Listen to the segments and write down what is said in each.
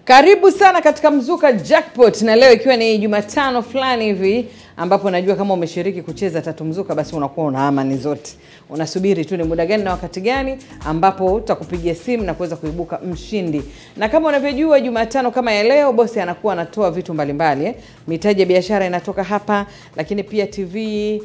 Karibu sana katika Mzuka Jackpot, na leo ikiwa ni Jumatano fulani hivi ambapo najua kama umeshiriki kucheza Tatu Mzuka basi unakuwa una amani zote. Unasubiri tu ni muda gani na wakati gani ambapo utakupigia simu na kuweza kuibuka mshindi. Na kama unavyojua Jumatano kama ya leo bosi anakuwa anatoa vitu mbalimbali Mitaji ya biashara inatoka hapa, lakini pia TV,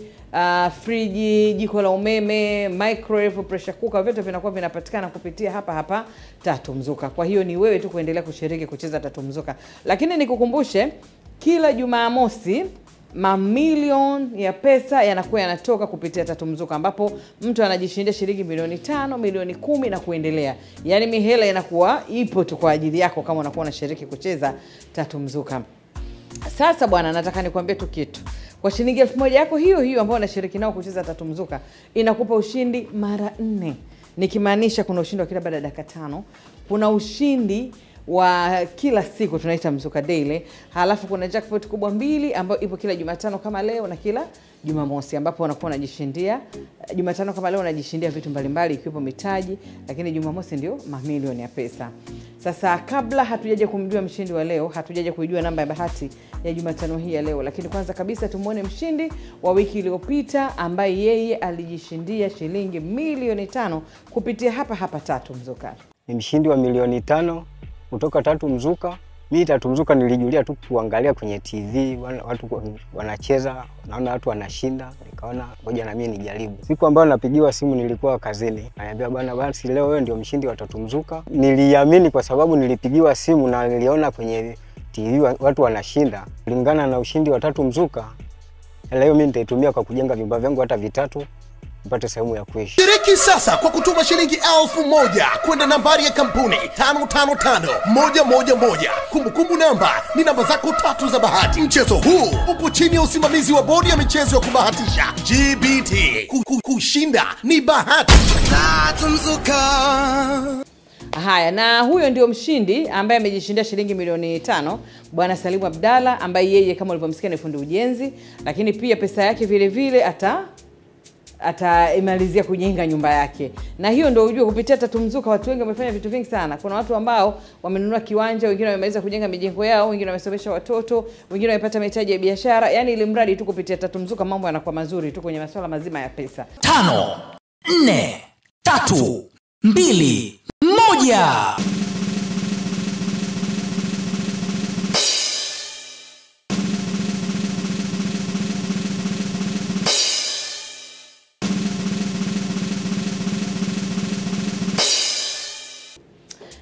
friji, jiko la umeme, microwave, pressure cooker, vyote vinakuwa vinapatikana kupitia hapa Tatu Mzuka. Kwa hiyo ni wewe tu kuendelea kushiriki kucheza Tatu Mzuka. Lakini nikukumbushe kila Jumamosi mamilioni ya pesa yanakuwa yanatoka kupitia Tatu Mzuka, ambapo mtu anajishindia shilingi milioni 5, milioni 10 na kuendelea. Yaani mihela inakuwa ipo tu kwa ajili yako kama unakuwa unashiriki kucheza Tatu Mzuka. Sasa bwana, nataka nikwambie tu kitu. Kwa shilingi 1000 yako hiyo ambayo unashiriki nao kucheza Tatu Mzuka, inakupa ushindi mara 4. Nikimaanisha kuna ushindi wa kila baada ya dakika 5, kuna ushindi wa kila siku tunaita Mzuka Daily, halafu kuna jackpot kubwa 2 ambayo ipo kila Jumatano kama leo na kila Jumamosi, ambapo unakuwa unajishindia. Jumatano kama leo unajishindia vitu mbalimbali ikiwepo mitaji, lakini Jumamosi ndio mamilioni ya pesa. Sasa kabla hatujaje kumjua mshindi wa leo, hatujaje kujua namba ya bahati ya Jumatano hii ya leo, lakini kwanza kabisa tumuone mshindi wa wiki iliyopita ambaye yeye alijishindia shilingi milioni 5 kupitia hapa Tatu Mzuka. Ni mshindi wa milioni 5 kutoka Tatu Mzuka. Mimi Tatu Mzuka nilijulia tu kuangalia kwenye TV, watu wanacheza, naona watu wanashinda, nikaona ngoja na mimi nijaribu. Siku ambayo napigiwa simu nilikuwa kazini. Ananiambia bwana, basi leo wewe ndio mshindi wa Tatu Mzuka. Niliamini kwa sababu nilipigiwa simu na niliona kwenye TV watu wanashinda. Kulingana na ushindi wa Tatu Mzuka, leo mimi nitaitumia kwa kujenga vyumba vyangu hata vitatu, nipate sehemu ya kuishi. Shiriki sasa kwa kutuma shilingi 1000 kwenda nambari ya kampuni 555111. Kumbukumbu namba ni namba zako 3 za bahati. Mchezo huu upo chini ya usimamizi wa bodi ya michezo ya kubahatisha GBT. Kushinda ni bahati. Tatu Mzuka. Haya, na huyo ndio mshindi ambaye amejishindia shilingi milioni 5, Bwana Salimu Abdalla, ambaye yeye kama ulivyomsikia ni fundi ujenzi, lakini pia pesa yake vile vile ataimalizia kujenga nyumba yake. Na hiyo ndio ujue kupitia Tatu Mzuka watu wengi wamefanya vitu vingi sana. Kuna watu ambao wamenunua kiwanja, wengine wamemaliza kujenga mijengo yao, wengine wamesomesha watoto, wengine wamepata mitaji ya biashara. Yaani ile mradi tu kupitia Tatu Mzuka mambo yanakuwa mazuri tu kwenye masuala mazima ya pesa. 5 4 3 2 1.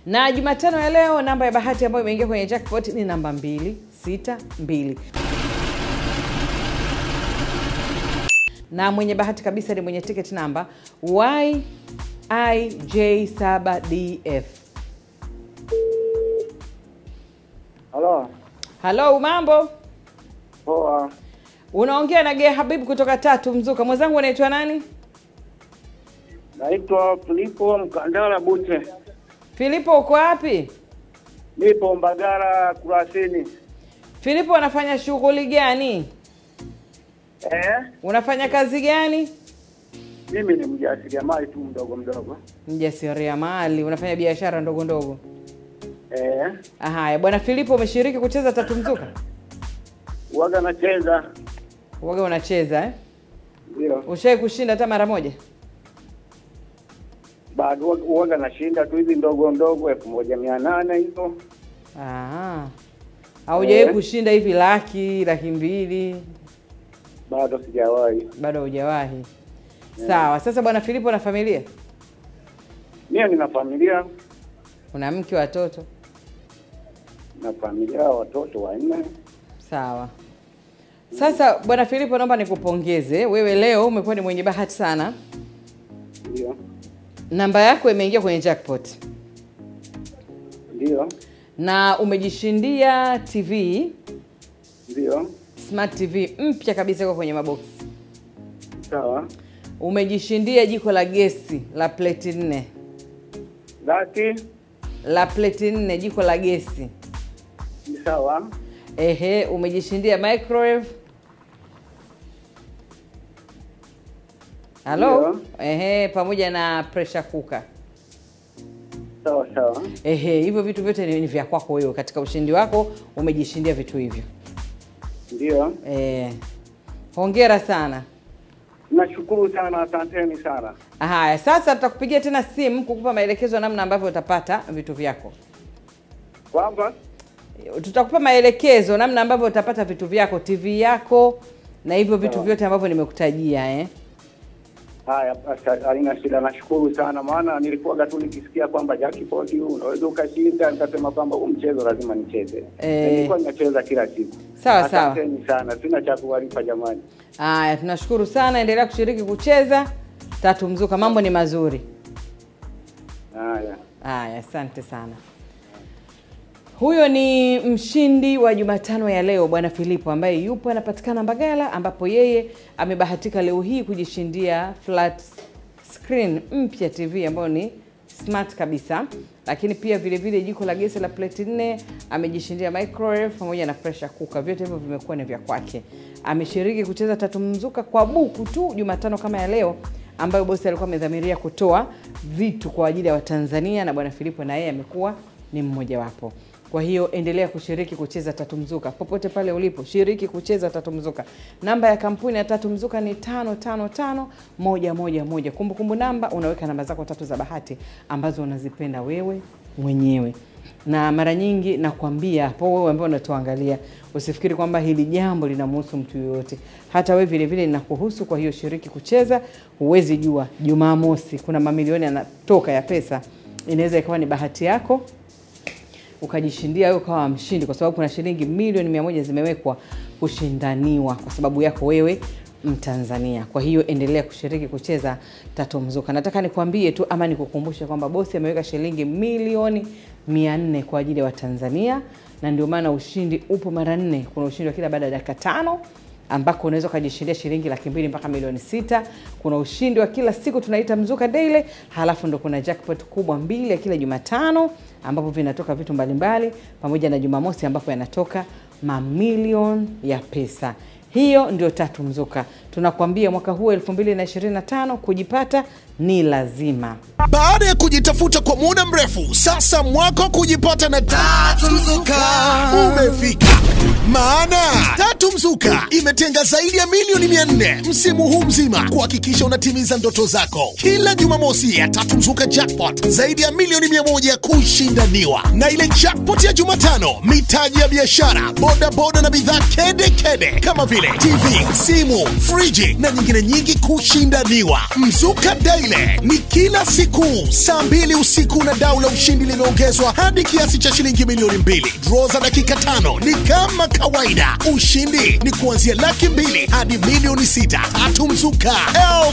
Na Jumatano ya leo namba ya bahati ambayo imeingia kwenye jackpot ni namba 262. Na mwenye bahati kabisa ni mwenye ticket namba YIJ7DF. Hello, mambo? Poa. Unaongea na Gea Habib kutoka Tatu Mzuka. Mwenzangu anaitwa nani? Naitwa Filipo Mkandala Bute. Filipo, uko wapi? Nipo Mbagala Kurasini. Filipo, unafanya shughuli gani? Unafanya kazi gani? Mimi ni mjasiriamali tu mdogo. Mjasiriamali, unafanya biashara ndogo. Haya, bwana Filipo, umeshiriki kucheza Tatu Mzuka? Waga nacheza. Waga unacheza Ndio. Ushawahi kushinda hata mara moja? Bado waga nashinda tu hizi ndogo 1800 hizo. Haujawahi kushinda hivi laki 200? Bado sijawahi. Bado hujawahi. Sawa. Sasa bwana Filipo, na familia? Mimi nina familia. Una mke, watoto? Na familia, watoto 4. Sawa. Sasa bwana Filipo, naomba nikupongeze. Wewe leo umekuwa ni mwenye bahati sana. Ndio. Namba yako imeingia kwenye jackpot. Ndio. Na umejishindia TV. Ndio. Smart TV mpya kabisa iko kwenye maboksi. Sawa. Umejishindia jiko la gesi la plate 4. Laki? La plate 4, jiko la gesi. Sawa. Umejishindia microwave. Hello? Pamoja na pressure cooker. Sawa sawa. Hivyo vitu vyote ni vya kwako wewe. Katika ushindi wako umejishindia vitu hivyo. Ndio. Hongera sana. Nashukuru sana, asanteni sana. Haya, sasa tutakupigia tena simu kukupa maelekezo namna ambavyo utapata vitu vyako. Kwamba tutakupa maelekezo namna ambavyo utapata vitu vyako, TV yako na hivyo vitu vyote ambavyo nimekutajia. Haya, alina shida, nashukuru sana, maana nilikuwa tu nikisikia kwamba jackpot unaweza ukashinda, nikasema kwamba huu mchezo lazima nicheze. Nilikuwa ninacheza kila siku. Sawa sawa. Asanteni sana, sina cha kuwalipa jamani. Haya, tunashukuru sana, endelea kushiriki kucheza. Tatu Mzuka, mambo ni mazuri. Haya, asante sana. Huyo ni mshindi wa Jumatano ya leo, Bwana Filipo, ambaye yupo anapatikana Mbagala, ambapo yeye amebahatika leo hii kujishindia flat screen mpya TV ambayo ni smart kabisa, lakini pia vile vile jiko la gesi la plate 4, amejishindia microwave pamoja na pressure cooker. Vyote hivyo vimekuwa ni vya kwake. Ameshiriki kucheza Tatu Mzuka kwa buku tu Jumatano kama ya leo, ambayo bosi alikuwa amedhamiria kutoa vitu kwa ajili ya Watanzania, na Bwana Filipo na yeye amekuwa ni mmoja wapo. Kwa hiyo endelea kushiriki kucheza Tatu Mzuka. Popote pale ulipo, shiriki kucheza Tatu Mzuka. Namba ya kampuni ya Tatu Mzuka ni 555111. Kumbukumbu namba unaweka namba zako 3 za bahati ambazo unazipenda wewe mwenyewe. Na mara nyingi nakwambia hapo, wewe ambao unatuangalia, usifikiri kwamba hili jambo linamhusu mtu yoyote. Hata wewe vile vile linakuhusu. Kwa hiyo shiriki kucheza. Huwezi jua Jumamosi kuna mamilioni yanatoka ya pesa. Inaweza ikawa ni bahati yako ukajishindia wewe kama mshindi, kwa sababu kuna shilingi milioni 100 zimewekwa kushindaniwa kwa sababu yako wewe Mtanzania. Kwa hiyo endelea kushiriki kucheza Tatu Mzuka. Nataka nikwambie tu ama nikukumbushe kwamba bosi ameweka shilingi milioni 400 kwa ajili ya Watanzania, na ndio maana ushindi upo mara 4. Kuna ushindi wa kila baada ya dakika 5 ambako unaweza kujishindia shilingi 200,000 mpaka milioni 6. Kuna ushindi wa kila siku tunaita Mzuka Daily, halafu ndo kuna jackpot kubwa 2 ya kila Jumatano ambapo vinatoka vitu mbalimbali, pamoja na Jumamosi ambapo yanatoka mamilioni ya pesa. Hiyo ndio Tatu Mzuka. Tunakwambia mwaka huu 2025 kujipata ni lazima. Baada ya kujitafuta kwa muda mrefu, sasa mwaka kujipata na Tatu Mzuka umefika. Maana Tatu Mzuka imetenga zaidi ya milioni 400 msimu huu mzima kuhakikisha unatimiza ndoto zako. Kila Jumamosi ya Tatu Mzuka jackpot zaidi ya milioni 100 kushindaniwa, na ile jackpot ya Jumatano mitaji ya biashara, boda boda na bidhaa kede kede kama vile TV, simu, friji na nyingine nyingi kushindaniwa. Mzuka Daily ni kila siku saa 2 usiku, na dau la ushindi limeongezwa hadi kiasi cha shilingi milioni 2. Draw za dakika 5 ni kama kawaida. Ushindi ni kuanzia 200,000 hadi milioni 6. Tatu Mzuka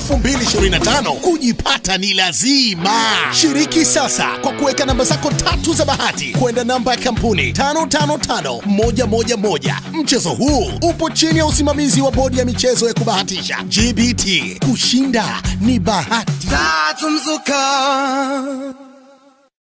2025 kujipata ni lazima. Shiriki sasa kwa kuweka namba zako 3 za bahati kwenda namba ya kampuni 555111. Mchezo huu upo chini ya usimamizi wa bodi ya michezo ya kubahatisha GBT. Kushinda ni bahati. Tatu Mzuka.